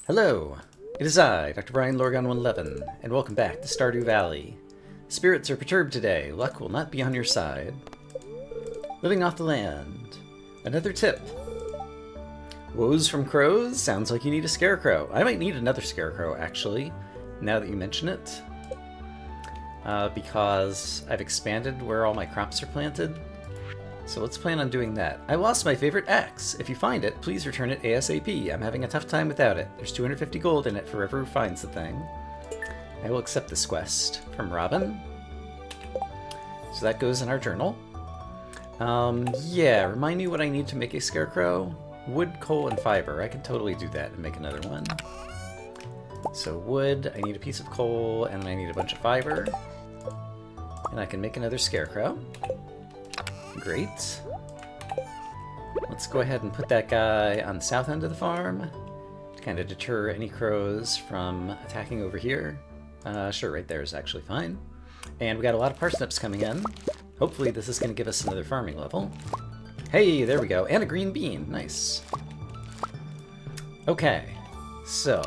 Hello, it is I, Dr. Brian Lorgon 111, and welcome back to Stardew Valley. Spirits are perturbed today, luck will not be on your side. Living off the land. Another tip. Woes from crows? Sounds like you need a scarecrow. I might need another scarecrow, actually, now that you mention it. Because I've expanded where all my crops are planted. So let's plan on doing that. I lost my favorite axe. If you find it, please return it ASAP. I'm having a tough time without it. There's 250 gold in it for whoever finds the thing. I will accept this quest from Robin. So that goes in our journal. Yeah, remind me what I need to make a scarecrow. Wood, coal, and fiber. I can totally do that and make another one. So wood, I need a piece of coal, and I need a bunch of fiber. And I can make another scarecrow. Great. Let's go ahead and put that guy on the south end of the farm to kind of deter any crows from attacking over here. Sure, right there is actually fine. And we got a lot of parsnips coming in. Hopefully this is going to give us another farming level. Hey, there we go. And a green bean. Nice. Okay. So,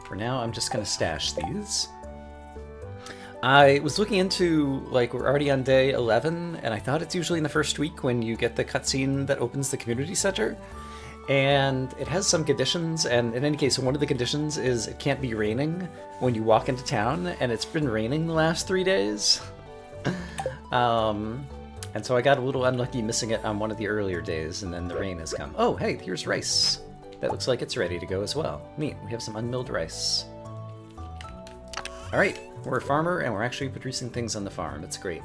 for now I'm just going to stash these. I was looking into, like, we're already on day 11, and I thought it's usually in the first week when you get the cutscene that opens the community center. And it has some conditions, and in any case, one of the conditions is it can't be raining when you walk into town, and it's been raining the last 3 days. And so I got a little unlucky missing it on one of the earlier days, and then the rain has come. Oh, hey, here's rice. That looks like it's ready to go as well. Neat, we have some unmilled rice. Alright, we're a farmer, and we're actually producing things on the farm. It's great.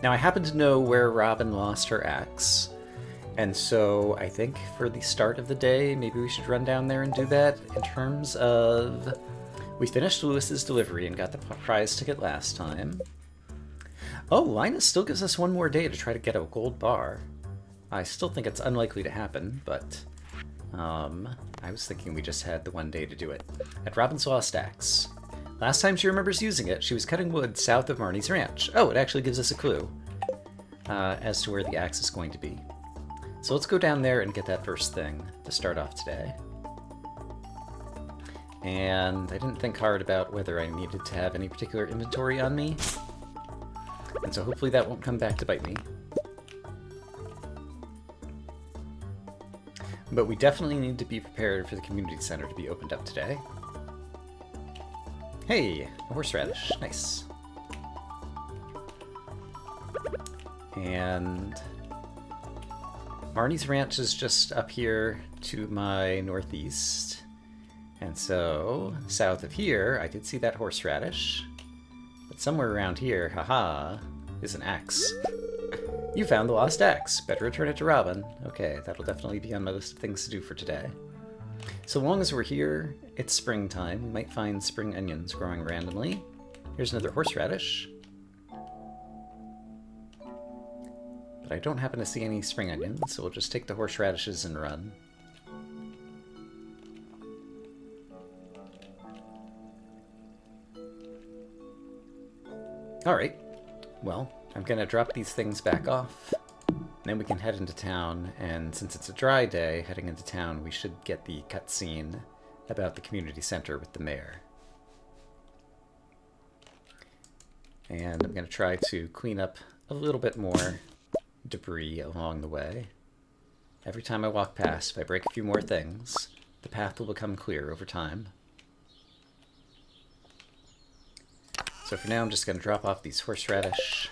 Now, I happen to know where Robin lost her axe, and so I think for the start of the day, maybe we should run down there and do that in terms of... We finished Lewis's delivery and got the prize ticket last time. Oh, Linus still gives us one more day to try to get a gold bar. I still think it's unlikely to happen, but... I was thinking we just had the one day to do it. At Robin's lost axe. Last time she remembers using it, she was cutting wood south of Marnie's ranch. Oh, it actually gives us a clue as to where the axe is going to be. So let's go down there and get that first thing to start off today. And I didn't think hard about whether I needed to have any particular inventory on me. And so hopefully that won't come back to bite me. But we definitely need to be prepared for the community center to be opened up today. Hey, a horseradish. Nice. And Marnie's ranch is just up here to my northeast. And so, south of here, I did see that horseradish. But somewhere around here, haha, is an axe. You found the lost axe. Better return it to Robin. Okay, that'll definitely be on my list of things to do for today. So long as we're here, it's springtime. We might find spring onions growing randomly. Here's another horseradish. But I don't happen to see any spring onions, so we'll just take the horseradishes and run. Alright, well, I'm gonna drop these things back off. Then we can head into town, and since it's a dry day, heading into town, we should get the cutscene about the community center with the mayor. And I'm going to try to clean up a little bit more debris along the way. Every time I walk past, if I break a few more things, the path will become clear over time. So for now, I'm just going to drop off these horseradish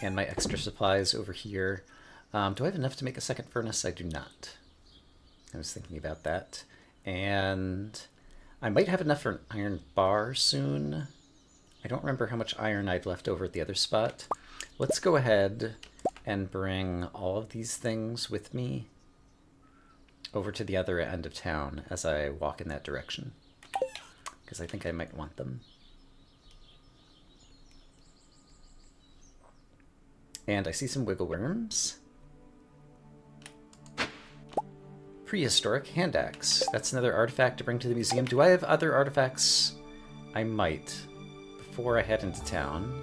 and my extra supplies over here. Do I have enough to make a second furnace? I do not. I was thinking about that. And I might have enough for an iron bar soon. I don't remember how much iron I'd left over at the other spot. Let's go ahead and bring all of these things with me over to the other end of town as I walk in that direction, because I think I might want them. And I see some wiggle worms. Prehistoric hand axe. That's another artifact to bring to the museum. Do I have other artifacts? I might, before I head into town.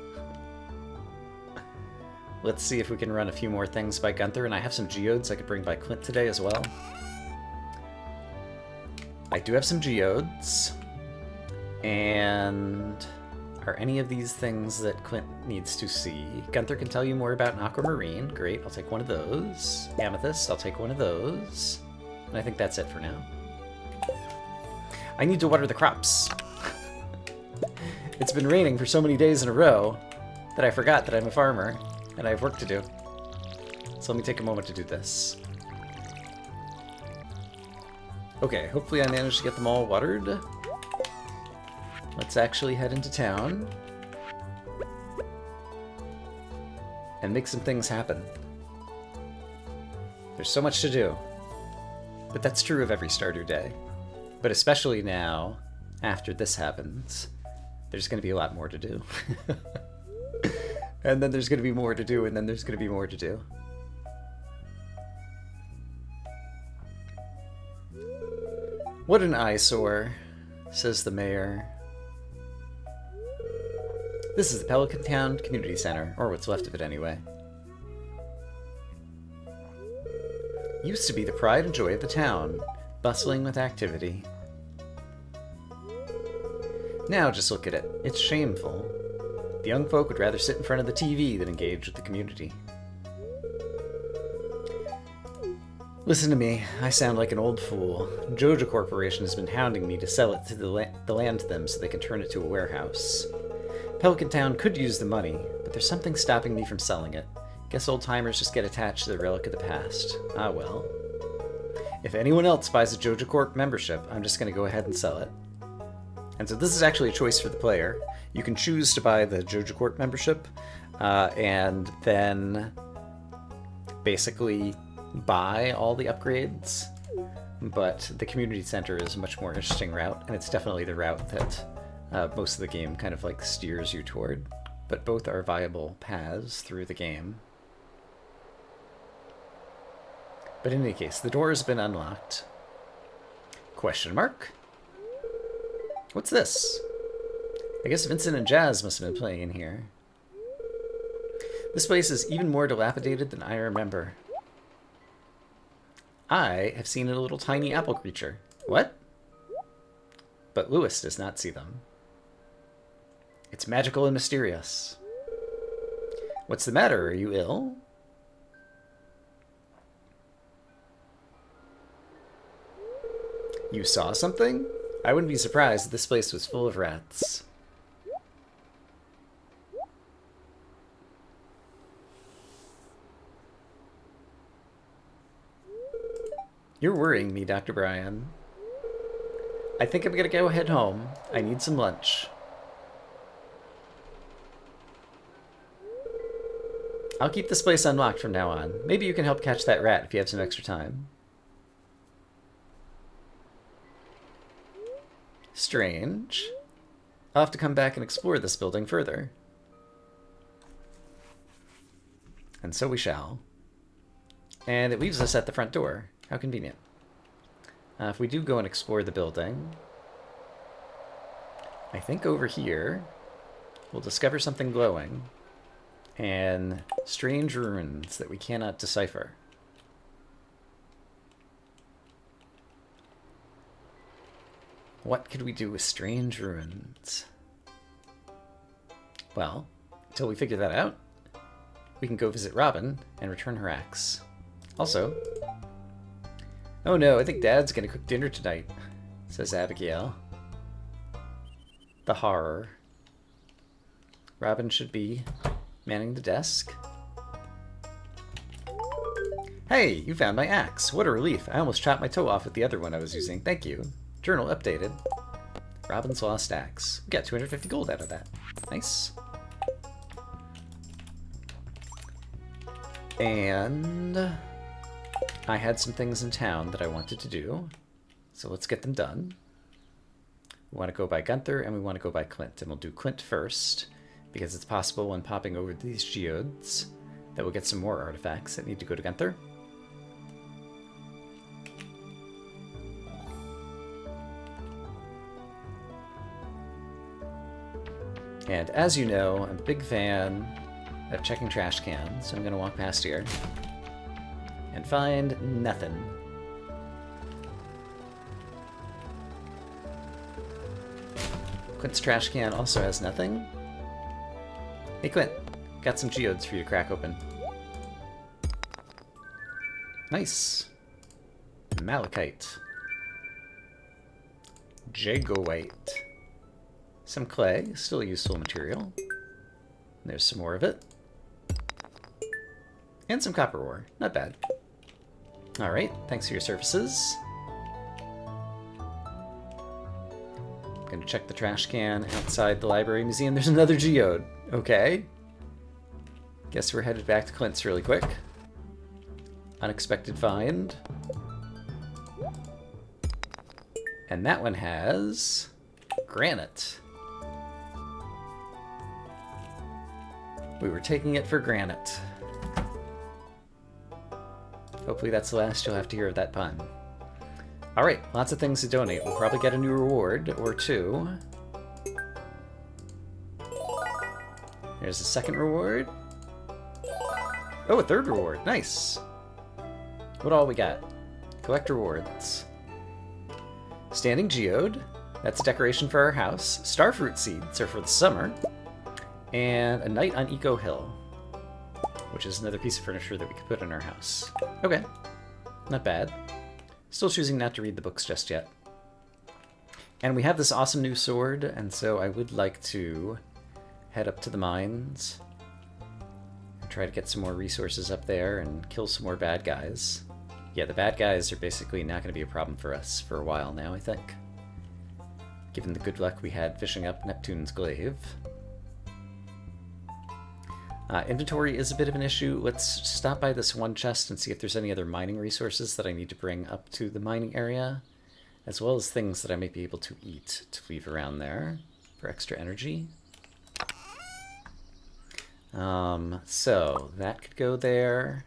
Let's see if we can run a few more things by Gunther, and I have some geodes I could bring by Clint today as well. I do have some geodes. And are any of these things that Clint needs to see? Gunther can tell you more about an aquamarine. Great, I'll take one of those. Amethyst, I'll take one of those. And I think that's it for now. I need to water the crops. It's been raining for so many days in a row that I forgot that I'm a farmer and I have work to do. So let me take a moment to do this. Okay, hopefully I managed to get them all watered. Let's actually head into town and make some things happen. There's so much to do, but that's true of every Stardew day. But especially now, after this happens, there's going to be a lot more to do. And then there's going to be more to do, and then there's going to be more to do. What an eyesore, says the mayor. This is the Pelican Town Community Center, or what's left of it anyway. Used to be the pride and joy of the town, bustling with activity. Now just look at it. It's shameful. The young folk would rather sit in front of the TV than engage with the community. Listen to me, I sound like an old fool. Joja Corporation has been hounding me to sell it to the land to them so they can turn it to a warehouse. Pelican Town could use the money, but there's something stopping me from selling it. Guess old-timers just get attached to the relic of the past. Ah well. If anyone else buys a Joja Corp membership, I'm just going to go ahead and sell it. And so this is actually a choice for the player. You can choose to buy the Joja Corp membership, and then basically buy all the upgrades, but the community center is a much more interesting route, and it's definitely the route that most of the game kind of like steers you toward, but both are viable paths through the game. But in any case, the door has been unlocked. Question mark? What's this? I guess Vincent and Jazz must have been playing in here. This place is even more dilapidated than I remember. I have seen a little tiny apple creature. What? But Lewis does not see them. It's magical and mysterious. What's the matter? Are you ill? You saw something? I wouldn't be surprised if this place was full of rats. You're worrying me, Dr. Brian. I think I'm gonna go head home. I need some lunch. I'll keep this place unlocked from now on. Maybe you can help catch that rat if you have some extra time. Strange. I'll have to come back and explore this building further. And so we shall. And it leaves us at the front door. How convenient. If we do go and explore the building, I think over here we'll discover something glowing and strange runes that we cannot decipher. What could we do with strange runes? Well, until we figure that out, we can go visit Robin and return her axe. Also, oh no, I think Dad's gonna cook dinner tonight, says Abigail. The horror. Robin should be manning the desk. Hey, you found my axe. What a relief. I almost chopped my toe off with the other one I was using. Thank you. Journal updated. Robin's lost axe. We got 250 gold out of that. Nice. And I had some things in town that I wanted to do, so let's get them done. We want to go by Gunther, and we want to go by Clint, and we'll do Clint first, because it's possible when popping over these geodes that we'll get some more artifacts that need to go to Gunther. And as you know, I'm a big fan of checking trash cans, so I'm going to walk past here and find nothing. Quint's trash can also has nothing. Hey Quint, got some geodes for you to crack open. Nice. Malachite. Jagoite. Some clay, still a useful material. There's some more of it. And some copper ore, not bad. Alright, thanks for your services. Gonna check the trash can outside the library museum. There's another geode. Okay. Guess we're headed back to Clint's really quick. Unexpected find. And that one has granite. We were taking it for granite. Hopefully that's the last you'll have to hear of that pun. Alright, lots of things to donate. We'll probably get a new reward or two. There's a second reward. Oh, a third reward. Nice. What all we got? Collect rewards. Standing geode. That's a decoration for our house. Starfruit seeds are for the summer. And a night on Eco Hill, which is another piece of furniture that we could put in our house. Okay. Not bad. Still choosing not to read the books just yet. And we have this awesome new sword, and so I would like to head up to the mines. Try to get some more resources up there and kill some more bad guys. Yeah, the bad guys are basically not going to be a problem for us for a while now, I think. Given the good luck we had fishing up Neptune's glaive. Inventory is a bit of an issue. Let's stop by this one chest and see if there's any other mining resources that I need to bring up to the mining area, as well as things that I might be able to eat to leave around there for extra energy. So that could go there.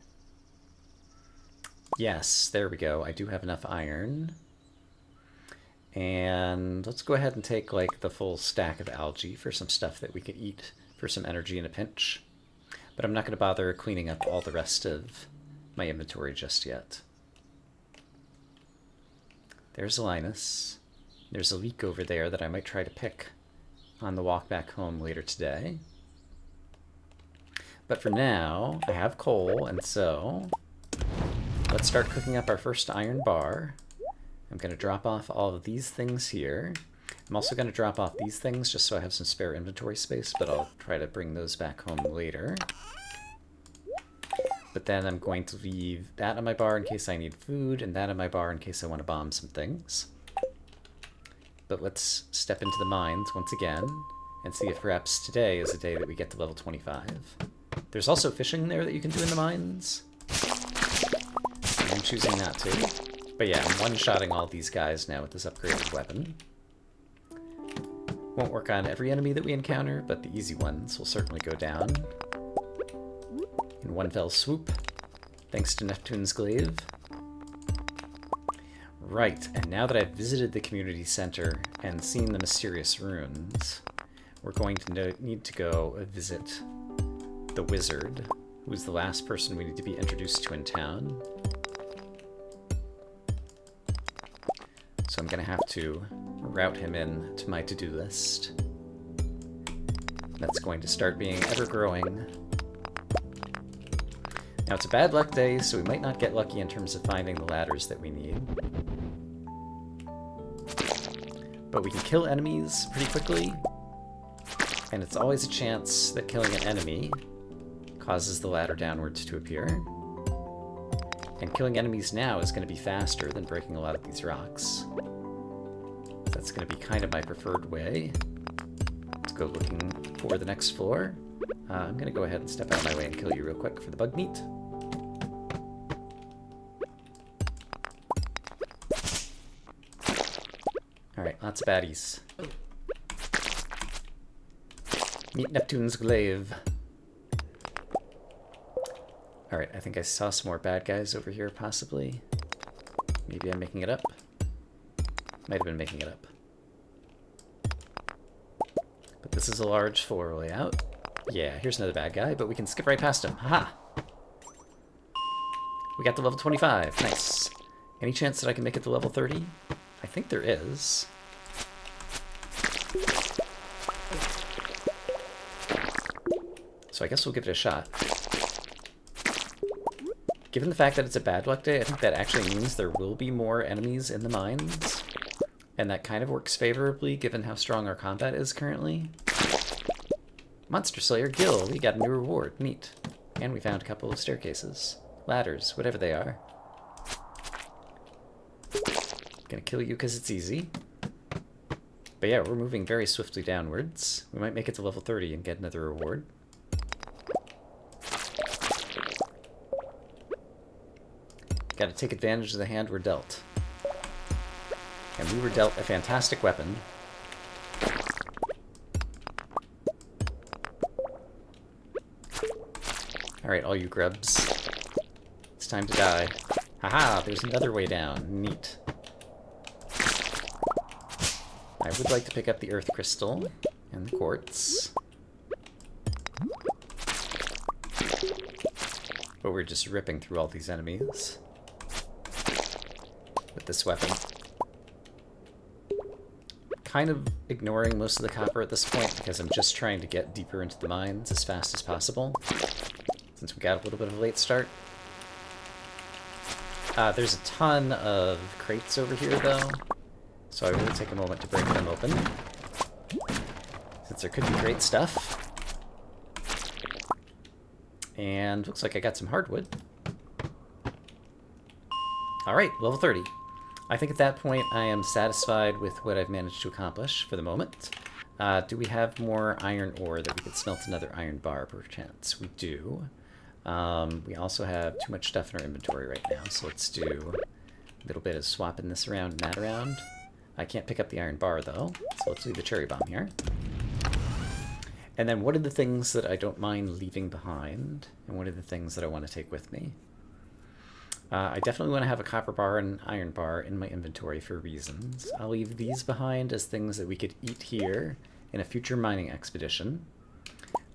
Yes, there we go. I do have enough iron. And let's go ahead and take like the full stack of algae for some stuff that we could eat for some energy in a pinch. But I'm not going to bother cleaning up all the rest of my inventory just yet. There's Linus. There's a leek over there that I might try to pick on the walk back home later today. But for now, I have coal, and so let's start cooking up our first iron bar. I'm going to drop off all of these things here. I'm also going to drop off these things just so I have some spare inventory space, but I'll try to bring those back home later. But then I'm going to leave that on my bar in case I need food, and that on my bar in case I want to bomb some things. But let's step into the mines once again and see if perhaps today is a day that we get to level 25. There's also fishing there that you can do in the mines. I'm choosing not to. But yeah, I'm one-shotting all these guys now with this upgraded weapon. Won't work on every enemy that we encounter, but the easy ones will certainly go down in one fell swoop, thanks to Neptune's glaive. Right, and now that I've visited the community center and seen the mysterious runes, we're going to need to go visit the wizard, who's the last person we need to be introduced to in town. So I'm going to have to route him in to my to-do list. That's going to start being ever-growing. Now, it's a bad luck day, so we might not get lucky in terms of finding the ladders that we need. But we can kill enemies pretty quickly, and it's always a chance that killing an enemy causes the ladder downwards to appear. And killing enemies now is going to be faster than breaking a lot of these rocks. That's going to be kind of my preferred way. Let's go looking for the next floor. I'm going to go ahead and step out of my way and kill you real quick for the bug meat. Alright, lots of baddies. Meet Neptune's glaive. Alright, I think I saw some more bad guys over here, possibly. Maybe I'm making it up. Might have been making it up. But this is a large floor layout. Yeah, here's another bad guy, but we can skip right past him. Haha! We got to level 25. Nice. Any chance that I can make it to level 30? I think there is. So I guess we'll give it a shot. Given the fact that it's a bad luck day, I think that actually means there will be more enemies in the mines. And that kind of works favorably given how strong our combat is currently. Monster Slayer Gil, we got a new reward. Neat. And we found a couple of staircases. Ladders, whatever they are. Gonna kill you because it's easy. But yeah, we're moving very swiftly downwards. We might make it to level 30 and get another reward. Gotta take advantage of the hand we're dealt. And we were dealt a fantastic weapon. Alright, all you grubs. It's time to die. Haha, there's another way down. Neat. I would like to pick up the earth crystal and the quartz. But we're just ripping through all these enemies with this weapon. Kind of ignoring most of the copper at this point because I'm just trying to get deeper into the mines as fast as possible, since we got a little bit of a late start. There's a ton of crates over here, though, so I will take a moment to break them open, since there could be great stuff. And looks like I got some hardwood. Alright, level 30. I think at that point I am satisfied with what I've managed to accomplish for the moment. Do we have more iron ore that we could smelt another iron bar, perchance? We do. We also have too much stuff in our inventory right now, so let's do a little bit of swapping this around and that around. I can't pick up the iron bar, though, so let's leave the cherry bomb here. And then what are the things that I don't mind leaving behind, and what are the things that I want to take with me? I definitely want to have a copper bar and an iron bar in my inventory for reasons. I'll leave these behind as things that we could eat here in a future mining expedition.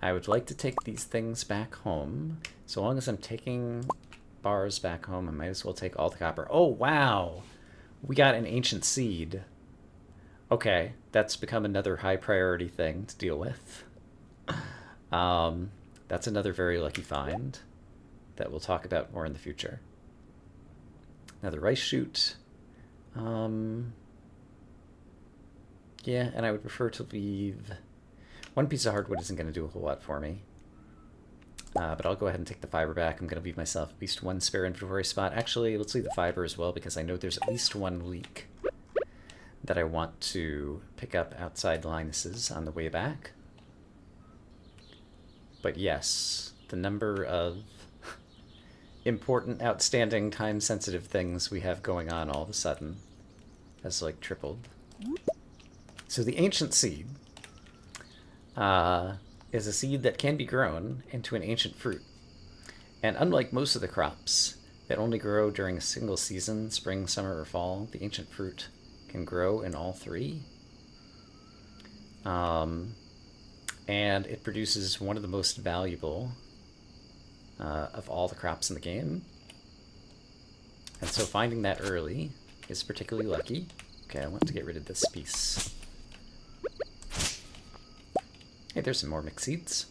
I would like to take these things back home. So long as I'm taking bars back home, I might as well take all the copper. Oh, wow! We got an ancient seed. Okay, that's become another high priority thing to deal with. That's another very lucky find that we'll talk about more in the future. Another rice shoot. Yeah, and I would prefer to leave... One piece of hardwood isn't going to do a whole lot for me. But I'll go ahead and take the fiber back. I'm going to leave myself at least one spare inventory spot. Actually, let's leave the fiber as well, because I know there's at least one leek that I want to pick up outside Linus's on the way back. But yes, the number of important, outstanding, time-sensitive things we have going on all of a sudden has, like, tripled. So the ancient seed is a seed that can be grown into an ancient fruit. And unlike most of the crops that only grow during a single season, spring, summer, or fall, the ancient fruit can grow in all three. And it produces one of the most valuable of all the crops in the game. And so finding that early is particularly lucky. Okay, I want to get rid of this piece. Hey, there's some more mixed seeds.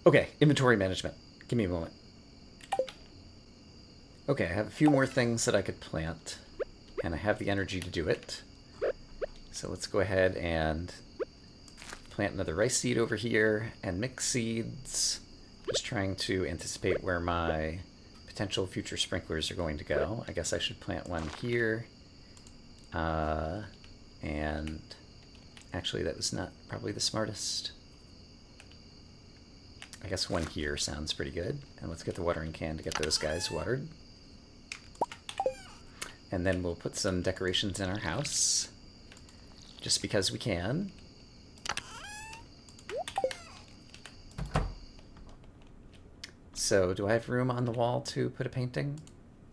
Okay, inventory management. Give me a moment. Okay, I have a few more things that I could plant, and I have the energy to do it. So let's go ahead and plant another rice seed over here, and mix seeds. Just trying to anticipate where my potential future sprinklers are going to go. I guess I should plant one here. And actually that was not probably the smartest. I guess one here sounds pretty good. And let's get the watering can to get those guys watered. And then we'll put some decorations in our house, just because we can. So, do I have room on the wall to put a painting?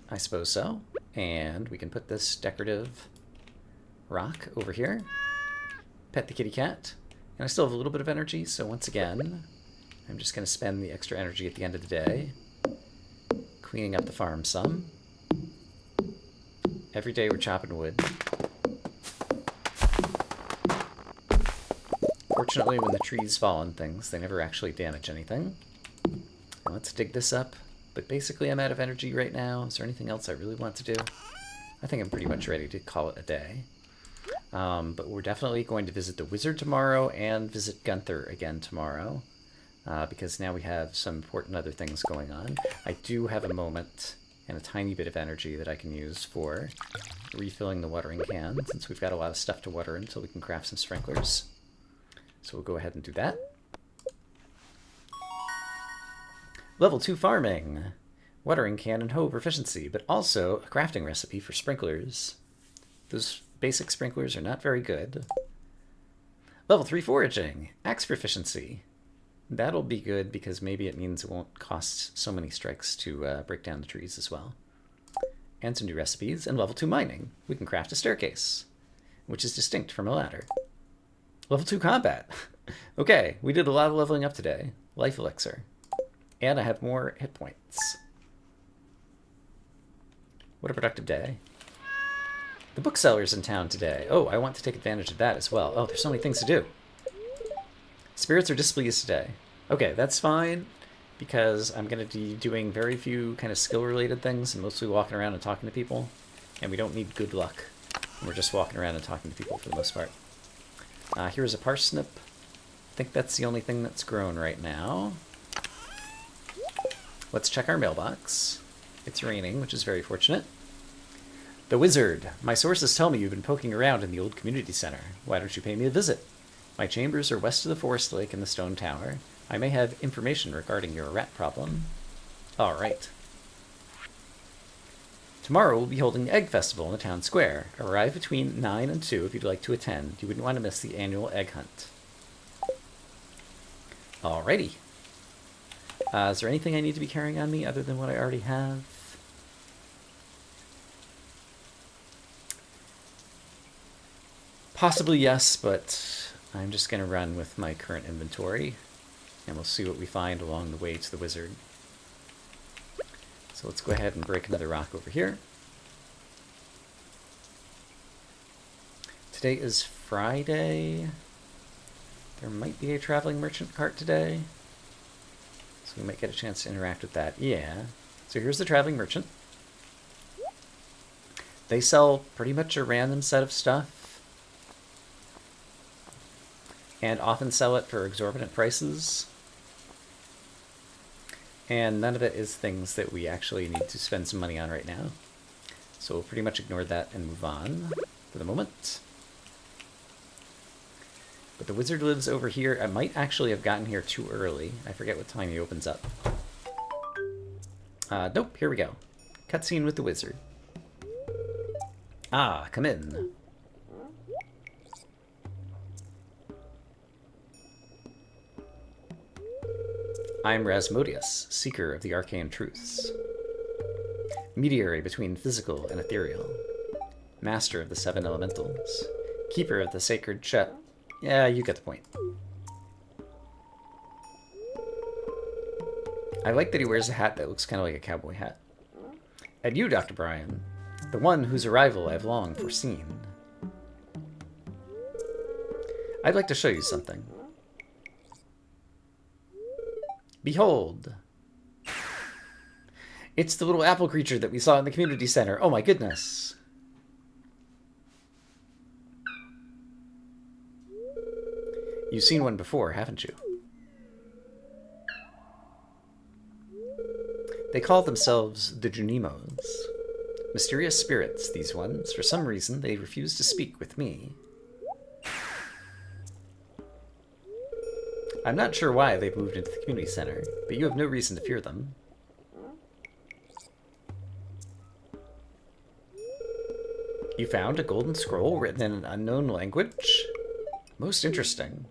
I suppose so. And we can put this decorative rock over here. Pet the kitty cat. And I still have a little bit of energy, so once again, I'm just going to spend the extra energy at the end of the day cleaning up the farm some. Every day we're chopping wood. Fortunately, when the trees fall on things, they never actually damage anything. Now let's dig this up. But basically, I'm out of energy right now. Is there anything else I really want to do? I think I'm pretty much ready to call it a day. But we're definitely going to visit the wizard tomorrow and visit Gunther again tomorrow. Because now we have some important other things going on. I do have a moment and a tiny bit of energy that I can use for refilling the watering can, since we've got a lot of stuff to water until we can craft some sprinklers. So we'll go ahead and do that. Level 2 farming. Watering can and hoe proficiency, but also a crafting recipe for sprinklers. Those basic sprinklers are not very good. Level 3 foraging. Axe proficiency. That'll be good because maybe it means it won't cost so many strikes to break down the trees as well. And some new recipes. And level 2 mining. We can craft a staircase, which is distinct from a ladder. Level 2 combat. Okay, we did a lot of leveling up today. Life elixir. And I have more hit points. What a productive day. The bookseller's in town today. Oh, I want to take advantage of that as well. Oh, there's so many things to do. Spirits are displeased today. Okay, that's fine, because I'm going to be doing very few kind of skill-related things, and mostly walking around and talking to people. And we don't need good luck. We're just walking around and talking to people for the most part. Here's a parsnip. I think that's the only thing that's grown right now. Let's check our mailbox. It's raining, which is very fortunate. The wizard. My sources tell me you've been poking around in the old community center. Why don't you pay me a visit? My chambers are west of the forest lake and the stone tower. I may have information regarding your rat problem. All right. Tomorrow we'll be holding the Egg Festival in the town square. Arrive between 9 and 2 if you'd like to attend. You wouldn't want to miss the annual egg hunt. Alrighty. Is there anything I need to be carrying on me other than what I already have? Possibly yes, but I'm just going to run with my current inventory, and we'll see what we find along the way to the wizard. So let's go ahead and break another rock over here. Today is Friday. There might be a traveling merchant cart today, so we might get a chance to interact with that. Yeah. So here's the traveling merchant. They sell pretty much a random set of stuff, and often sell it for exorbitant prices. And none of it is things that we actually need to spend some money on right now. So we'll pretty much ignore that and move on for the moment. But the wizard lives over here. I might actually have gotten here too early. I forget what time he opens up. Nope, here we go. Cutscene with the wizard. Ah, come in. I'm Rasmodius, seeker of the arcane truths. Mediary between physical and ethereal. Master of the seven elementals. Keeper of the sacred chest. Yeah, you get the point. I like that he wears a hat that looks kind of like a cowboy hat. And you, Dr. Bryan, the one whose arrival I've long foreseen. I'd like to show you something. Behold! It's the little apple creature that we saw in the community center. Oh my goodness! You've seen one before, haven't you? They call themselves the Junimos. Mysterious spirits, these ones. For some reason, they refuse to speak with me. I'm not sure why they've moved into the community center, but you have no reason to fear them. You found a golden scroll written in an unknown language? Most interesting.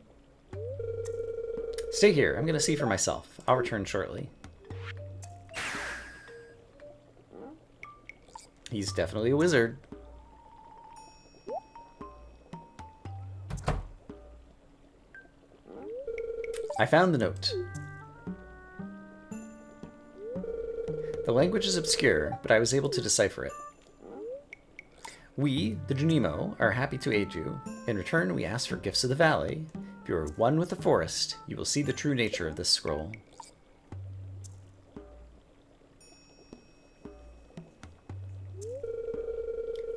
Stay here. I'm going to see for myself. I'll return shortly. He's definitely a wizard. I found the note. The language is obscure, but I was able to decipher it. We, the Junimo, are happy to aid you. In return, we ask for gifts of the valley. If you are one with the forest, you will see the true nature of this scroll.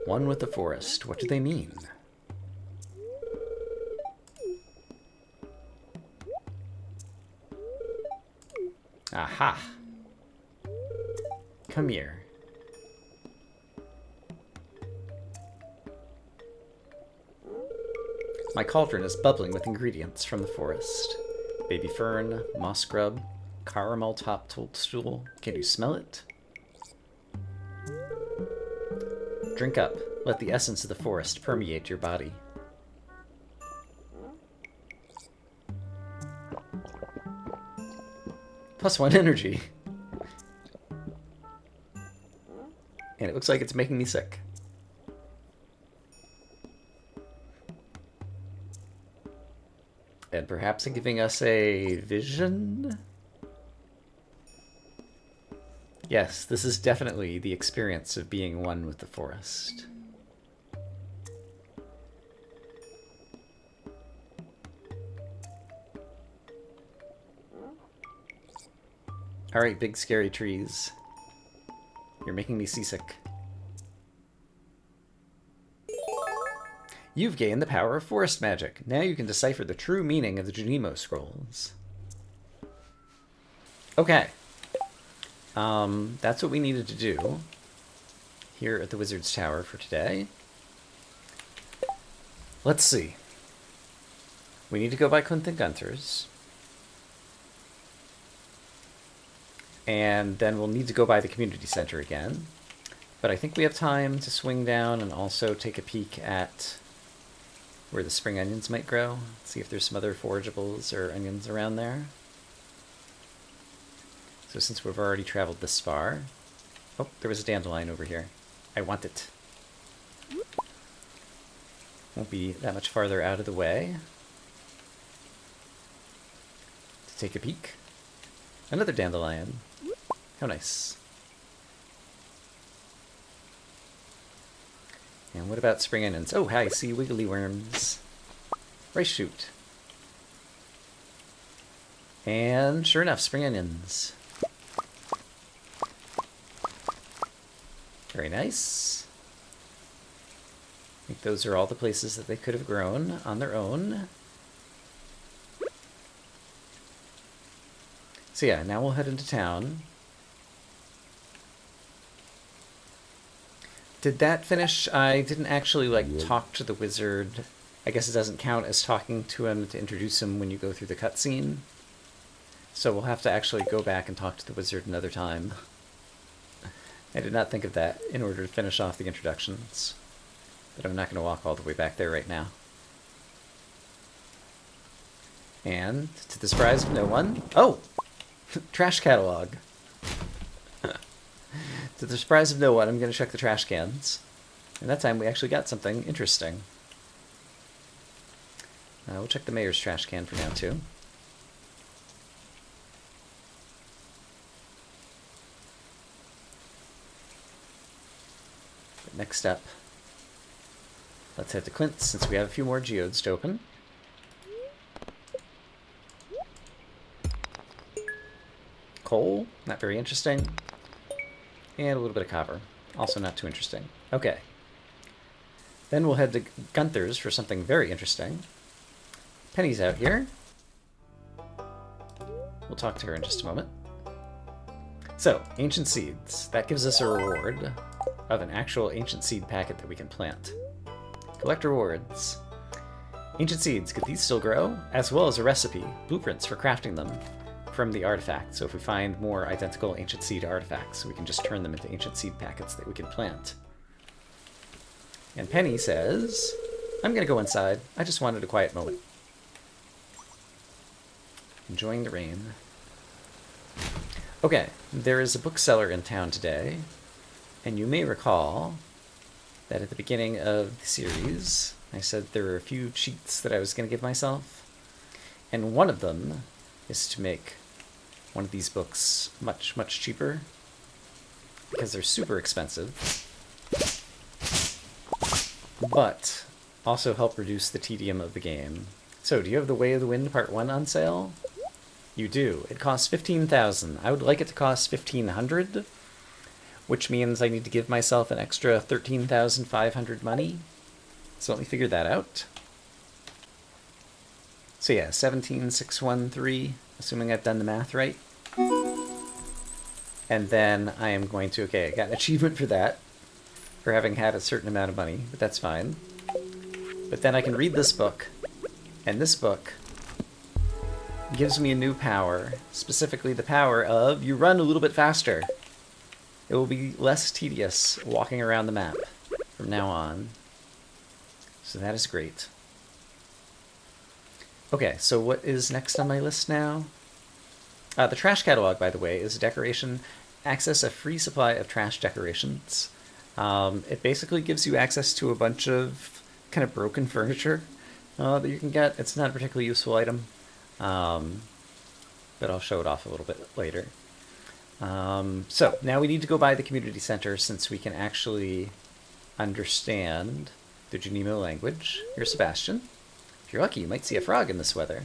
One with the forest. What do they mean? Aha! Come here. My cauldron is bubbling with ingredients from the forest. Baby fern, moss grub, caramel top toadstool. Can you smell it? Drink up. Let the essence of the forest permeate your body. +1 energy. And it looks like it's making me sick. And perhaps giving us a vision? Yes, this is definitely the experience of being one with the forest. Alright, big scary trees. You're making me seasick. You've gained the power of forest magic. Now you can decipher the true meaning of the Junimo scrolls. Okay. That's what we needed to do here at the Wizard's Tower for today. Let's see. We need to go by Clint and Gunther's. And then we'll need to go by the community center again. But I think we have time to swing down and also take a peek at where the spring onions might grow. See if there's some other forageables or onions around there. So since we've already traveled this far... Oh, there was a dandelion over here. I want it. Won't be that much farther out of the way to take a peek. Another dandelion. How nice. And what about spring onions? Oh, hi, see wiggly worms. Rice shoot. And sure enough, spring onions. Very nice. I think those are all the places that they could have grown on their own. So yeah, now we'll head into town. Did that finish? I didn't actually, talk to the wizard. I guess it doesn't count as talking to him to introduce him when you go through the cutscene. So we'll have to actually go back and talk to the wizard another time. I did not think of that in order to finish off the introductions. But I'm not going to walk all the way back there right now. And, to the surprise of no one... Oh! Trash catalog. To the surprise of no one, I'm going to check the trash cans. And that time we actually got something interesting. We'll check the mayor's trash can for now, too. But next up, let's head to Clint's, since we have a few more geodes to open. Coal, not very interesting. And a little bit of copper. Also not too interesting. Okay. Then we'll head to Gunther's for something very interesting. Penny's out here. We'll talk to her in just a moment. So, ancient seeds. That gives us a reward of an actual ancient seed packet that we can plant. Collect rewards. Ancient seeds, could these still grow? As well as a recipe, blueprints for crafting them from the artifact. So if we find more identical ancient seed artifacts, we can just turn them into ancient seed packets that we can plant. And Penny says, I'm going to go inside. I just wanted a quiet moment. Enjoying the rain. Okay, there is a bookseller in town today, and you may recall that at the beginning of the series, I said there were a few cheats that I was going to give myself, and one of them is to make one of these books much, much cheaper, because they're super expensive, but also help reduce the tedium of the game. So, do you have The Way of the Wind Part 1 on sale? You do. It costs 15,000. I would like it to cost 1,500, which means I need to give myself an extra 13,500 money. So let me figure that out. So yeah, 17,613, assuming I've done the math right. And then I am going to, okay, I got an achievement for that, for having had a certain amount of money, but that's fine. But then I can read this book, and this book gives me a new power, specifically the power of you run a little bit faster. It will be less tedious walking around the map from now on. So that is great. Okay, so what is next on my list now? The trash catalog, by the way, is a decoration. Access a free supply of trash decorations. It basically gives you access to a bunch of kind of broken furniture that you can get. It's not a particularly useful item, but I'll show it off a little bit later. So now we need to go by the community center since we can actually understand the Junimo language. Here's Sebastian. If you're lucky, you might see a frog in this weather.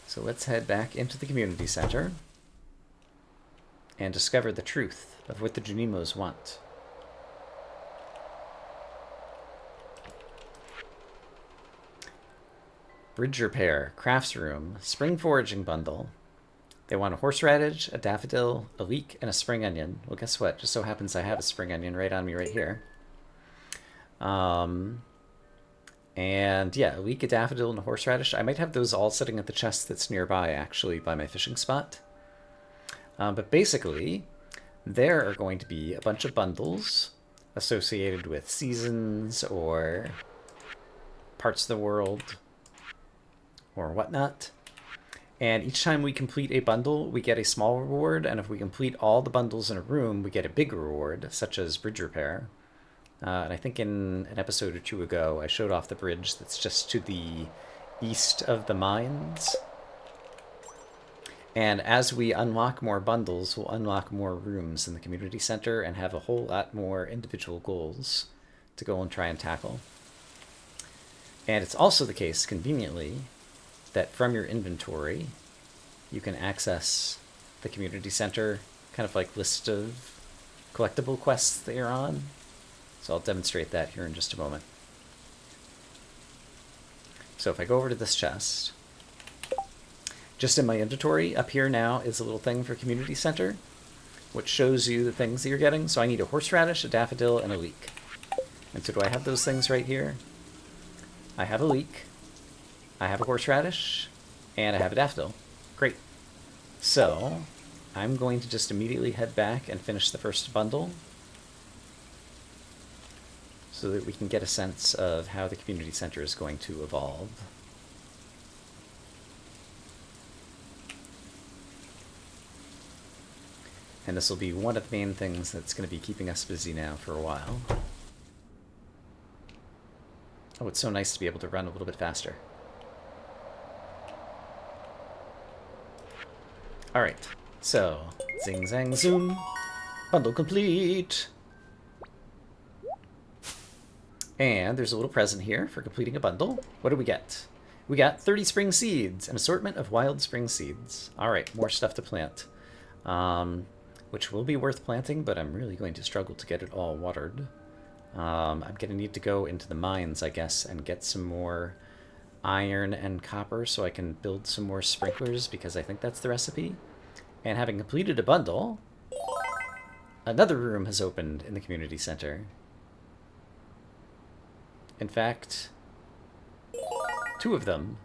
So let's head back into the community center and discover the truth of what the Junimos want. Bridge repair, crafts room, spring foraging bundle. They want a horseradish, a daffodil, a leek, and a spring onion. Well, guess what? Just so happens I have a spring onion right on me right here. And yeah, a leek, a daffodil, and a horseradish. I might have those all sitting at the chest that's nearby, actually, by my fishing spot. But basically, there are going to be a bunch of bundles associated with seasons or parts of the world or whatnot. And each time we complete a bundle, we get a small reward, and if we complete all the bundles in a room, we get a big reward, such as bridge repair. And I think in an episode or two ago, I showed off the bridge that's just to the east of the mines. And as we unlock more bundles, we'll unlock more rooms in the community center and have a whole lot more individual goals to go and try and tackle. And it's also the case, conveniently, that from your inventory, you can access the community center, kind of like list of collectible quests that you're on. So I'll demonstrate that here in just a moment. So if I go over to this chest, just in my inventory, up here now is a little thing for community center, which shows you the things that you're getting. So I need a horseradish, a daffodil, and a leek. And so do I have those things right here? I have a leek, I have a horseradish, and I have a daffodil. Great. So I'm going to just immediately head back and finish the first bundle so that we can get a sense of how the community center is going to evolve. And this will be one of the main things that's going to be keeping us busy now for a while. Oh, it's so nice to be able to run a little bit faster. Alright, so, zing zang zoom, bundle complete! And there's a little present here for completing a bundle. What do we get? We got 30 spring seeds, an assortment of wild spring seeds. Alright, more stuff to plant. Which will be worth planting, but I'm really going to struggle to get it all watered. I'm going to need to go into the mines, I guess, and get some more iron and copper so I can build some more sprinklers, because I think that's the recipe. And having completed a bundle, another room has opened in the community center. In fact, 2 of them.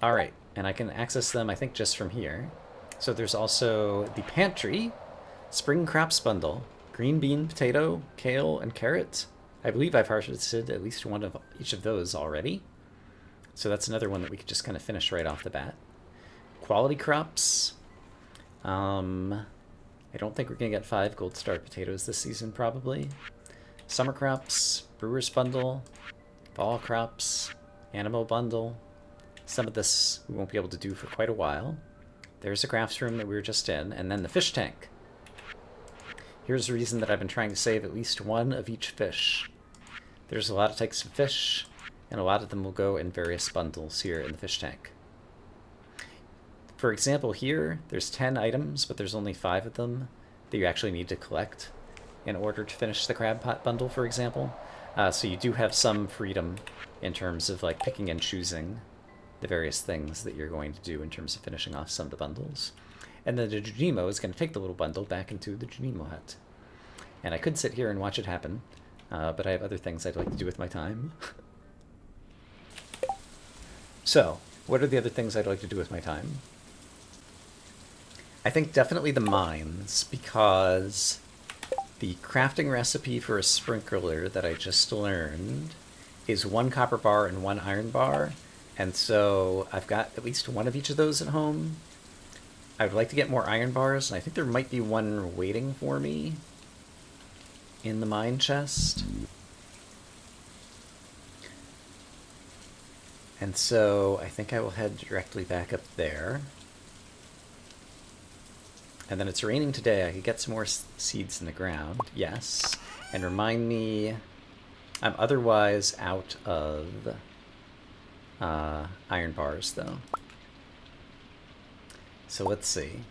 Alright, and I can access them, I think, just from here. So there's also the pantry, spring crops bundle, green bean, potato, kale, and carrot. I believe I've harvested at least one of each of those already. So that's another one that we could just kind of finish right off the bat. Quality crops. I don't think we're going to get 5 gold star potatoes this season, probably. Summer crops, brewer's bundle, fall crops, animal bundle. Some of this we won't be able to do for quite a while. There's a crafts room that we were just in, and then the fish tank. Here's the reason that I've been trying to save at least one of each fish. There's a lot of types of fish, and a lot of them will go in various bundles here in the fish tank. For example, here, there's 10 items, but there's only 5 of them that you actually need to collect in order to finish the crab pot bundle, for example. So you do have some freedom in terms of like picking and choosing the various things that you're going to do in terms of finishing off some of the bundles. And then the Junimo is going to take the little bundle back into the Junimo hut. And I could sit here and watch it happen, but I have other things I'd like to do with my time. So, what are the other things I'd like to do with my time? I think definitely the mines, because the crafting recipe for a sprinkler that I just learned is 1 copper bar and 1 iron bar, and so I've got at least one of each of those at home. I would like to get more iron bars, and I think there might be one waiting for me in the mine chest. And so I think I will head directly back up there. And then it's raining today. I could get some more seeds in the ground. Yes. And remind me, I'm otherwise out of iron bars, though. So let's see.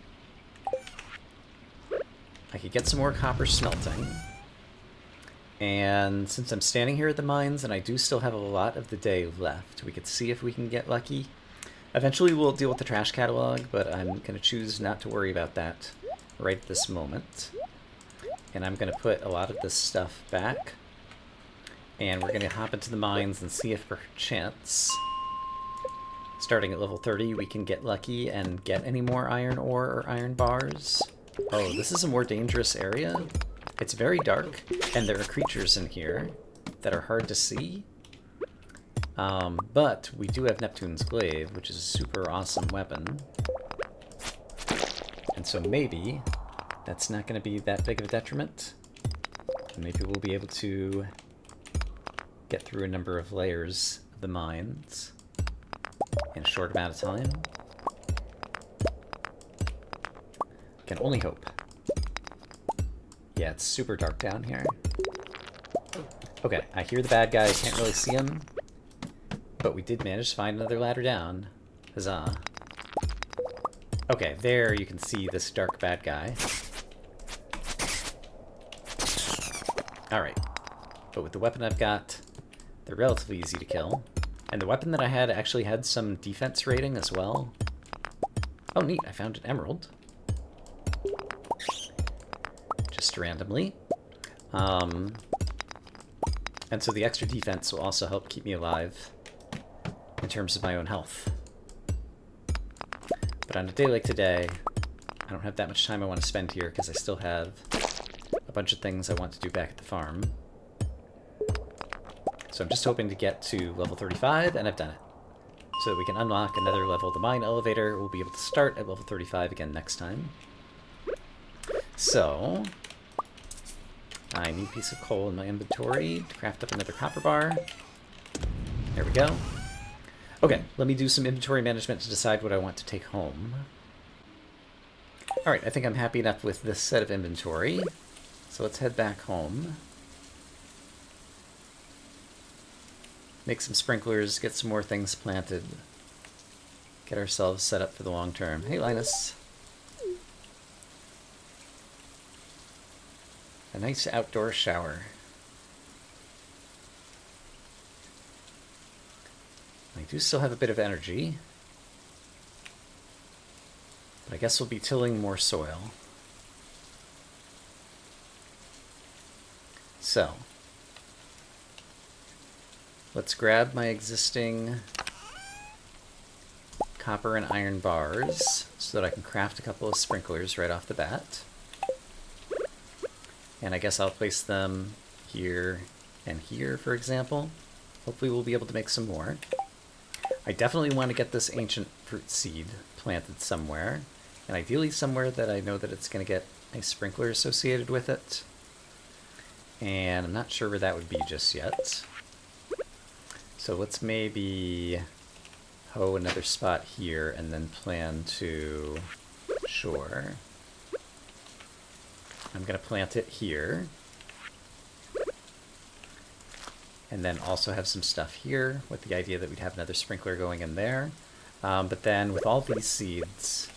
I could get some more copper smelting. And since I'm standing here at the mines, and I do still have a lot of the day left, we could see if we can get lucky. Eventually we'll deal with the trash catalog, but I'm going to choose not to worry about that right this moment. And I'm going to put a lot of this stuff back. And we're going to hop into the mines and see if perchance, starting at level 30, we can get lucky and get any more iron ore or iron bars. Oh, this is a more dangerous area. It's very dark, and there are creatures in here that are hard to see. But we do have Neptune's Glaive, which is a super awesome weapon. And so maybe that's not going to be that big of a detriment. Maybe we'll be able to get through a number of layers of the mines in a short amount of time. Can only hope. Yeah, it's super dark down here. Okay, I hear the bad guy. I can't really see him. But we did manage to find another ladder down. Huzzah. Okay, there you can see this dark bad guy. Alright. But with the weapon I've got, they're relatively easy to kill. And the weapon that I had actually had some defense rating as well. Oh, neat. I found an emerald. Just randomly. And so the extra defense will also help keep me alive in terms of my own health. But on a day like today, I don't have that much time I want to spend here because I still have a bunch of things I want to do back at the farm. So I'm just hoping to get to level 35, and I've done it. So that we can unlock another level of the mine elevator. We'll be able to start at level 35 again next time. So I need a piece of coal in my inventory to craft up another copper bar. There we go. Okay, let me do some inventory management to decide what I want to take home. Alright, I think I'm happy enough with this set of inventory. So let's head back home. Make some sprinklers, get some more things planted. Get ourselves set up for the long term. Hey, Linus. A nice outdoor shower. I do still have a bit of energy. But I guess we'll be tilling more soil. So, let's grab my existing copper and iron bars so that I can craft a couple of sprinklers right off the bat. And I guess I'll place them here and here, for example. Hopefully we'll be able to make some more. I definitely want to get this ancient fruit seed planted somewhere. And ideally somewhere that I know that it's going to get a sprinkler associated with it. And I'm not sure where that would be just yet. So let's maybe hoe another spot here and then plan to... Sure. I'm going to plant it here. And then also have some stuff here with the idea that we'd have another sprinkler going in there. But then with all these seeds,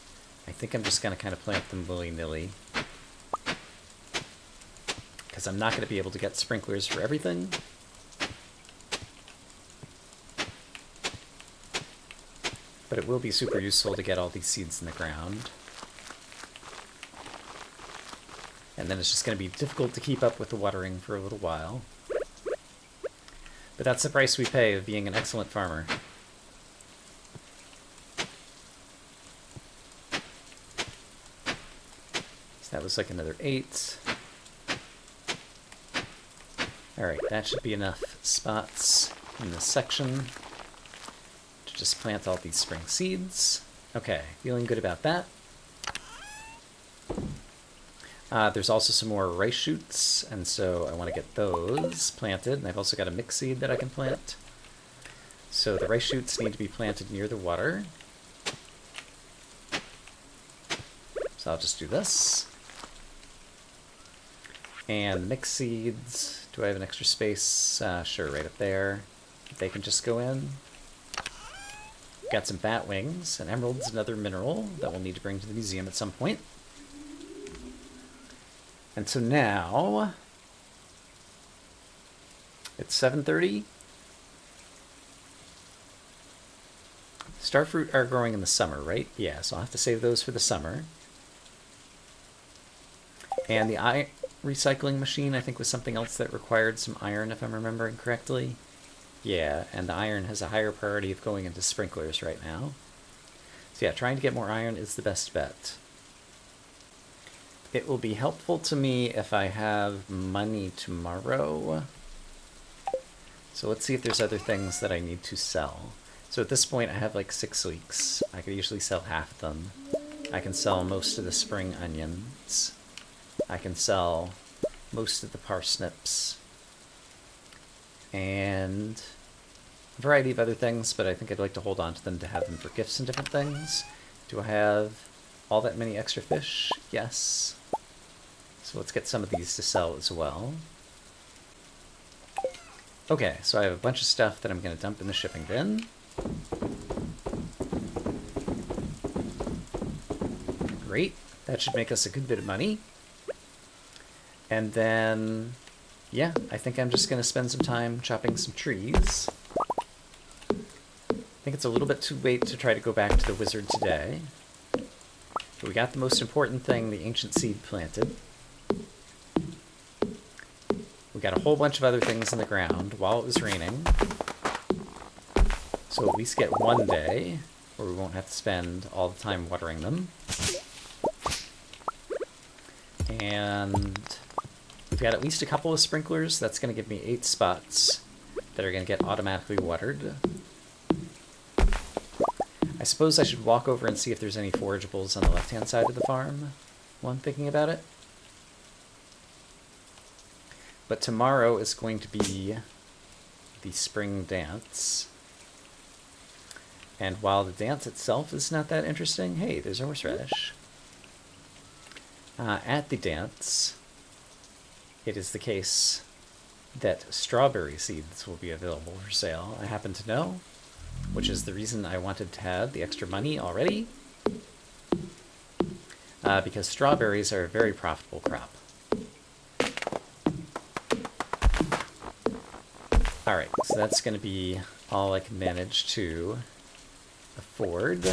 I think I'm just going to kind of plant them willy-nilly. Because I'm not going to be able to get sprinklers for everything. But it will be super useful to get all these seeds in the ground. And then it's just going to be difficult to keep up with the watering for a little while. But that's the price we pay of being an excellent farmer. So that was like another 8. Alright, that should be enough spots in this section to just plant all these spring seeds. Okay, feeling good about that. There's also some more rice shoots, and so I want to get those planted. And I've also got a mixed seed that I can plant. So the rice shoots need to be planted near the water. So I'll just do this. And the mixed seeds, do I have an extra space? Sure, right up there. They can just go in. Got some bat wings. An emerald's another mineral that we'll need to bring to the museum at some point. And so now, it's 7:30. Starfruit are growing in the summer, right? Yeah, so I'll have to save those for the summer. And the recycling machine, I think, was something else that required some iron, if I'm remembering correctly. Yeah, and the iron has a higher priority of going into sprinklers right now. So yeah, trying to get more iron is the best bet. It will be helpful to me if I have money tomorrow. So let's see if there's other things that I need to sell. So at this point I have like 6 leeks. I could usually sell half of them. I can sell most of the spring onions. I can sell most of the parsnips. And a variety of other things, but I think I'd like to hold on to them to have them for gifts and different things. Do I have all that many extra fish? Yes. So let's get some of these to sell as well. Okay, so I have a bunch of stuff that I'm going to dump in the shipping bin. Great. That should make us a good bit of money. And then, yeah, I think I'm just going to spend some time chopping some trees. I think it's a little bit too late to try to go back to the wizard today. But we got the most important thing, the ancient seed planted. We got a whole bunch of other things in the ground while it was raining. So at least get one day where we won't have to spend all the time watering them. And we've got at least a couple of sprinklers. That's going to give me 8 spots that are going to get automatically watered. I suppose I should walk over and see if there's any forageables on the left-hand side of the farm while I'm thinking about it. But tomorrow is going to be the spring dance. And while the dance itself is not that interesting, hey, there's a horseradish. At the dance, it is the case that strawberry seeds will be available for sale. I happen to know, which is the reason I wanted to have the extra money already. Because strawberries are a very profitable crop. Alright, so that's going to be all I can manage to afford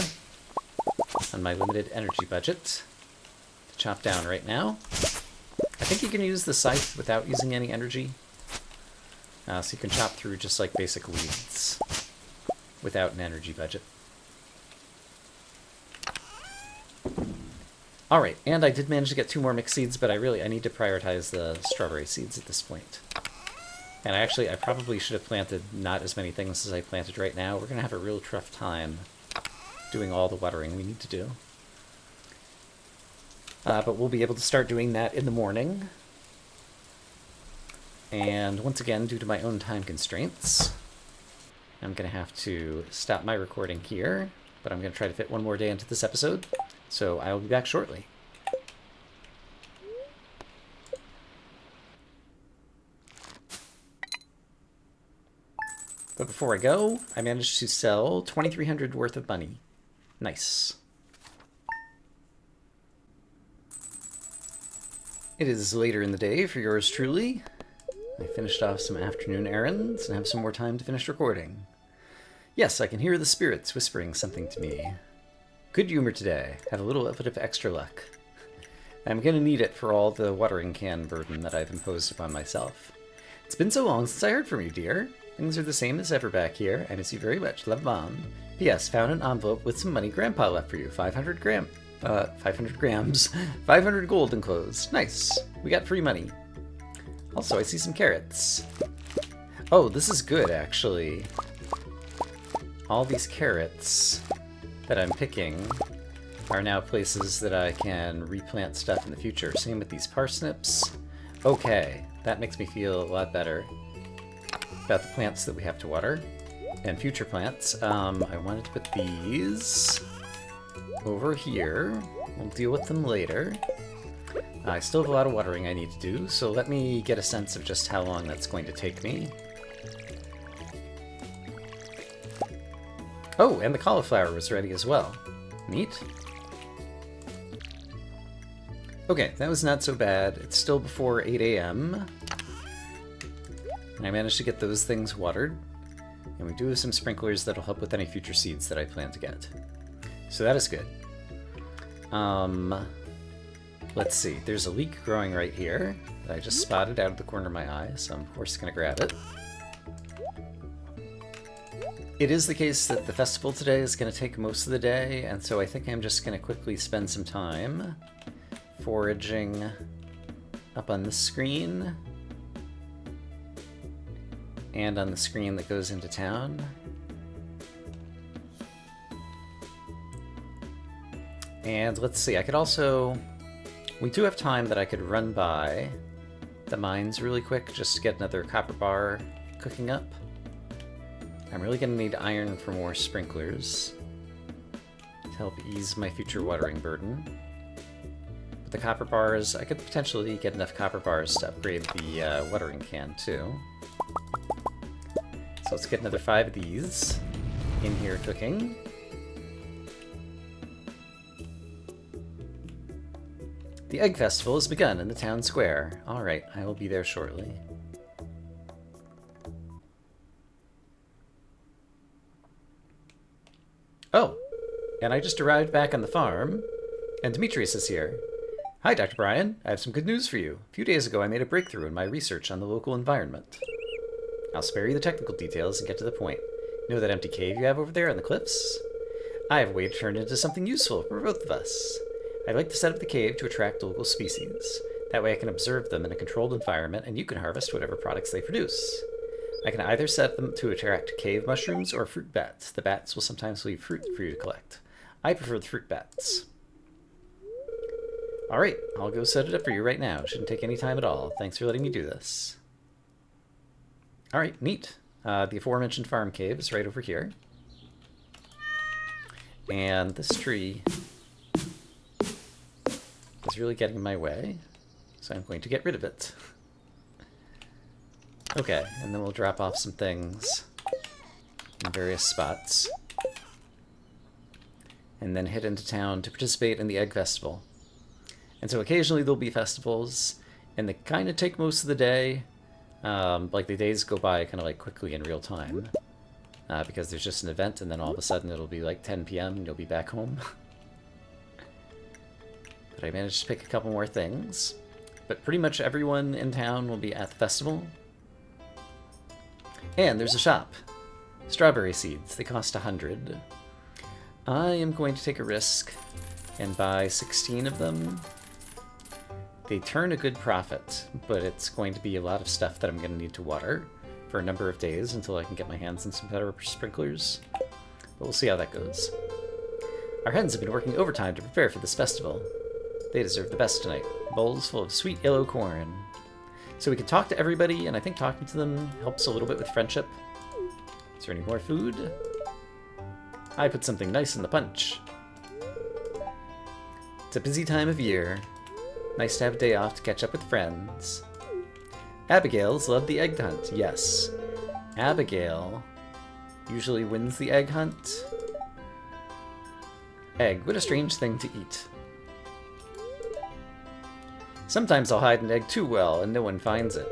on my limited energy budget to chop down right now. I think you can use the scythe without using any energy. So you can chop through just like basic weeds without an energy budget. Alright, and I did manage to get 2 more mixed seeds, but I need to prioritize the strawberry seeds at this point. And I probably should have planted not as many things as I planted right now. We're going to have a real tough time doing all the watering we need to do. But we'll be able to start doing that in the morning. And once again, due to my own time constraints, I'm going to have to stop my recording here. But I'm going to try to fit one more day into this episode. So I will be back shortly. But before I go, I managed to sell 2,300 worth of money. Nice. It is later in the day for yours truly. I finished off some afternoon errands and have some more time to finish recording. Yes, I can hear the spirits whispering something to me. Good humor today. Have a little bit of extra luck. I'm gonna need it for all the watering can burden that I've imposed upon myself. It's been so long since I heard from you, dear. Things are the same as ever back here. I miss you very much. Love, Mom. P.S. Found an envelope with some money Grandpa left for you. 500 grams. 500 gold enclosed. Nice. We got free money. Also, I see some carrots. Oh, this is good, actually. All these carrots that I'm picking are now places that I can replant stuff in the future. Same with these parsnips. Okay, that makes me feel a lot better about the plants that we have to water. And future plants. I wanted to put these over here. We'll deal with them later. I still have a lot of watering I need to do, so let me get a sense of just how long that's going to take me. Oh, and the cauliflower was ready as well. Neat. Okay, that was not so bad. It's still before 8 a.m. And I managed to get those things watered. And we do have some sprinklers that'll help with any future seeds that I plan to get. So that is good. Let's see. There's a leek growing right here that I just spotted out of the corner of my eye, so I'm of course going to grab it. It is the case that the festival today is going to take most of the day, and so I think I'm just going to quickly spend some time foraging up on this screen and on the screen that goes into town. And let's see, I could also... We do have time that I could run by the mines really quick just to get another copper bar cooking up. I'm really going to need iron for more sprinklers to help ease my future watering burden. But the copper bars, I could potentially get enough copper bars to upgrade the watering can too. So let's get another 5 of these in here cooking. The Egg Festival has begun in the town square. Alright, I will be there shortly. Oh, and I just arrived back on the farm, and Demetrius is here. Hi, Dr. Brian. I have some good news for you. A few days ago, I made a breakthrough in my research on the local environment. I'll spare you the technical details and get to the point. You know that empty cave you have over there on the cliffs? I have a way to turn it into something useful for both of us. I'd like to set up the cave to attract local species. That way I can observe them in a controlled environment and you can harvest whatever products they produce. I can either set them to attract cave mushrooms or fruit bats. The bats will sometimes leave fruit for you to collect. I prefer the fruit bats. Alright, I'll go set it up for you right now. It shouldn't take any time at all. Thanks for letting me do this. Alright, neat. The aforementioned farm cave is right over here. And this tree is really getting in my way, so I'm going to get rid of it. Okay, and then we'll drop off some things in various spots. And then head into town to participate in the Egg Festival. And so occasionally there'll be festivals, and they kind of take most of the day. Like the days go by kind of like quickly in real time. Because there's just an event, and then all of a sudden it'll be like 10 p.m. and you'll be back home. But I managed to pick a couple more things. But pretty much everyone in town will be at the festival. And there's a shop. Strawberry seeds. They cost 100. I am going to take a risk and buy 16 of them. They turn a good profit, but it's going to be a lot of stuff that I'm going to need to water for a number of days until I can get my hands on some better sprinklers. But we'll see how that goes. Our hens have been working overtime to prepare for this festival. They deserve the best tonight. Bowls full of sweet yellow corn. So we can talk to everybody, and I think talking to them helps a little bit with friendship. Is there any more food? I put something nice in the punch. It's a busy time of year. Nice to have a day off to catch up with friends. Abigail's loved the egg hunt. Yes. Abigail usually wins the egg hunt. Egg, what a strange thing to eat. Sometimes I'll hide an egg too well and no one finds it.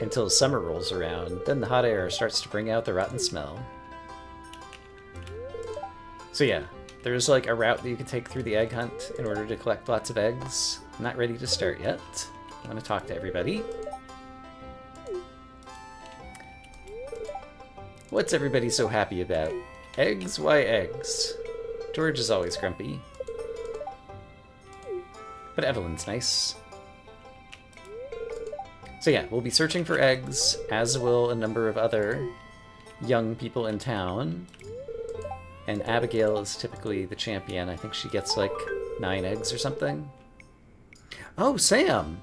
Until summer rolls around, then the hot air starts to bring out the rotten smell. So yeah, there's like a route that you can take through the egg hunt in order to collect lots of eggs. I'm not ready to start yet. I want to talk to everybody. What's everybody so happy about? Eggs? Why eggs? George is always grumpy. But Evelyn's nice. So yeah, we'll be searching for eggs, as will a number of other young people in town. And Abigail is typically the champion. I think she gets like 9 eggs or something. Oh, Sam!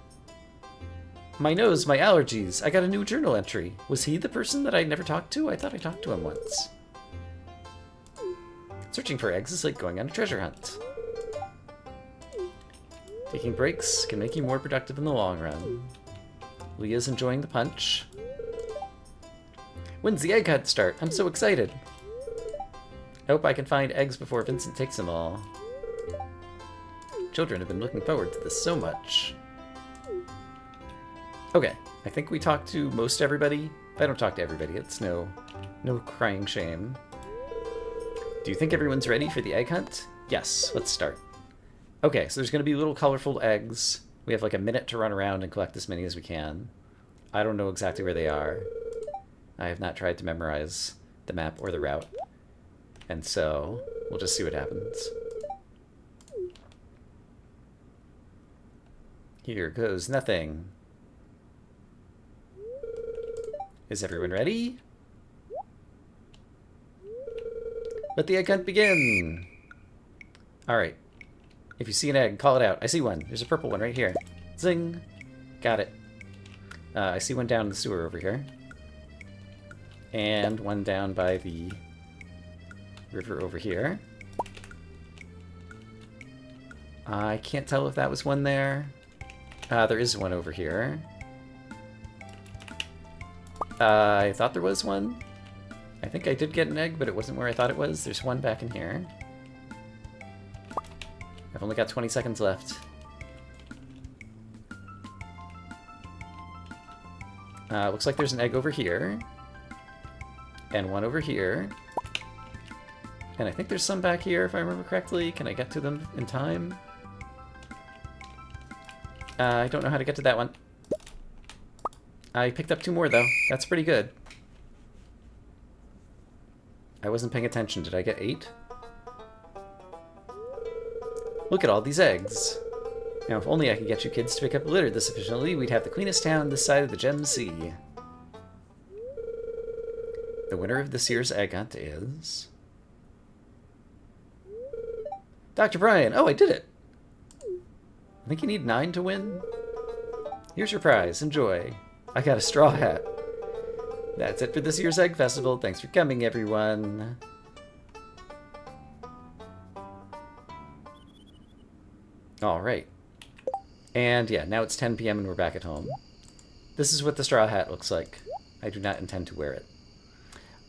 My nose, my allergies. I got a new journal entry. Was he the person that I never talked to? I thought I talked to him once. Searching for eggs is like going on a treasure hunt. Taking breaks can make you more productive in the long run. Leah's enjoying the punch. When's the egg hunt start? I'm so excited. I hope I can find eggs before Vincent takes them all. Children have been looking forward to this so much. Okay, I think we talked to most everybody. If I don't talk to everybody, it's no crying shame. Do you think everyone's ready for the egg hunt? Yes, let's start. Okay, so there's going to be little colorful eggs. We have like a minute to run around and collect as many as we can. I don't know exactly where they are. I have not tried to memorize the map or the route. And so, we'll just see what happens. Here goes nothing. Is everyone ready? Let the egg hunt begin! Alright. If you see an egg, call it out. I see one. There's a purple one right here. Zing! Got it. I see one down in the sewer over here. And one down by the river over here. I can't tell if that was one there. There is one over here. I thought there was one. I think I did get an egg, but it wasn't where I thought it was. There's one back in here. I've only got 20 seconds left. Looks like there's an egg over here. And one over here. And I think there's some back here, if I remember correctly. Can I get to them in time? I don't know how to get to that one. I picked up 2 more, though. That's pretty good. I wasn't paying attention. Did I get 8? Look at all these eggs. Now, if only I could get you kids to pick up a litter this efficiently, we'd have the cleanest town this side of the Gem Sea. The winner of this year's egg hunt is... Dr. Brian! Oh, I did it! I think you need 9 to win. Here's your prize. Enjoy. I got a straw hat. That's it for this year's Egg Festival. Thanks for coming, everyone. Alright. And yeah, now it's 10 p.m. and we're back at home. This is what the straw hat looks like. I do not intend to wear it.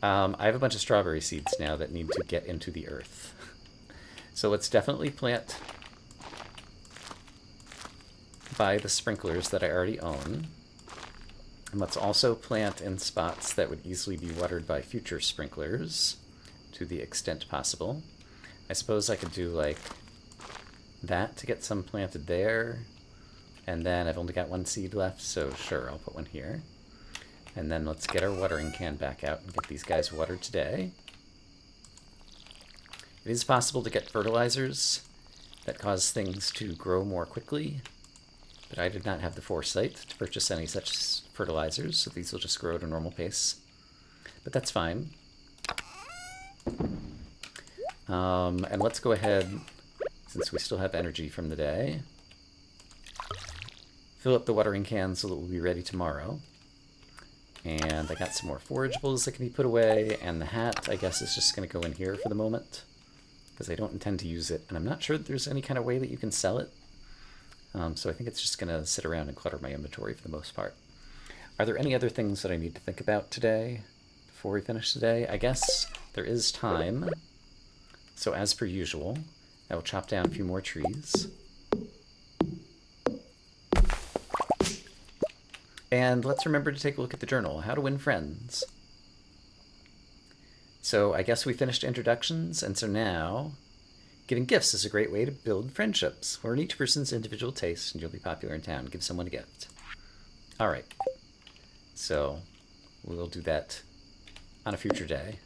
I have a bunch of strawberry seeds now that need to get into the earth. So let's definitely plant by the sprinklers that I already own. And let's also plant in spots that would easily be watered by future sprinklers to the extent possible. I suppose I could do like that to get some planted there. And then I've only got 1 seed left, so sure, I'll put one here. And then let's get our watering can back out and get these guys watered today. It is possible to get fertilizers that cause things to grow more quickly, but I did not have the foresight to purchase any such fertilizers, so these will just grow at a normal pace. But that's fine. And let's go ahead, since we still have energy from the day, fill up the watering can so that we'll be ready tomorrow. And I got some more forageables that can be put away, and the hat, I guess, is just going to go in here for the moment, because I don't intend to use it, and I'm not sure that there's any kind of way that you can sell it. So I think it's just going to sit around and clutter my inventory for the most part. Are there any other things that I need to think about today before we finish today? I guess there is time. So as per usual, I will chop down a few more trees. And let's remember to take a look at the journal, How to Win Friends. So I guess we finished introductions, and so now giving gifts is a great way to build friendships. Learn each person's individual taste, and you'll be popular in town. Give someone a gift. All right. So we'll do that on a future day.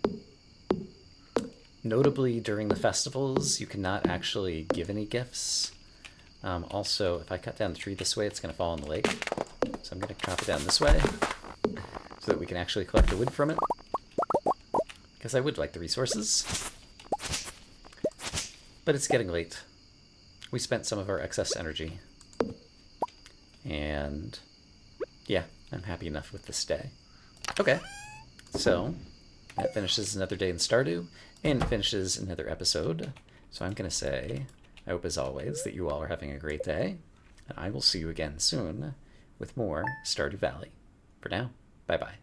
Notably, during the festivals, you cannot actually give any gifts. Also, if I cut down the tree this way, it's going to fall in the lake. So I'm going to chop it down this way so that we can actually collect the wood from it. Because I would like the resources. But it's getting late. We spent some of our excess energy. And yeah, I'm happy enough with this day. Okay, so that finishes another day in Stardew, and it finishes another episode. So I'm going to say, I hope as always that you all are having a great day, and I will see you again soon with more Stardew Valley. For now, bye-bye.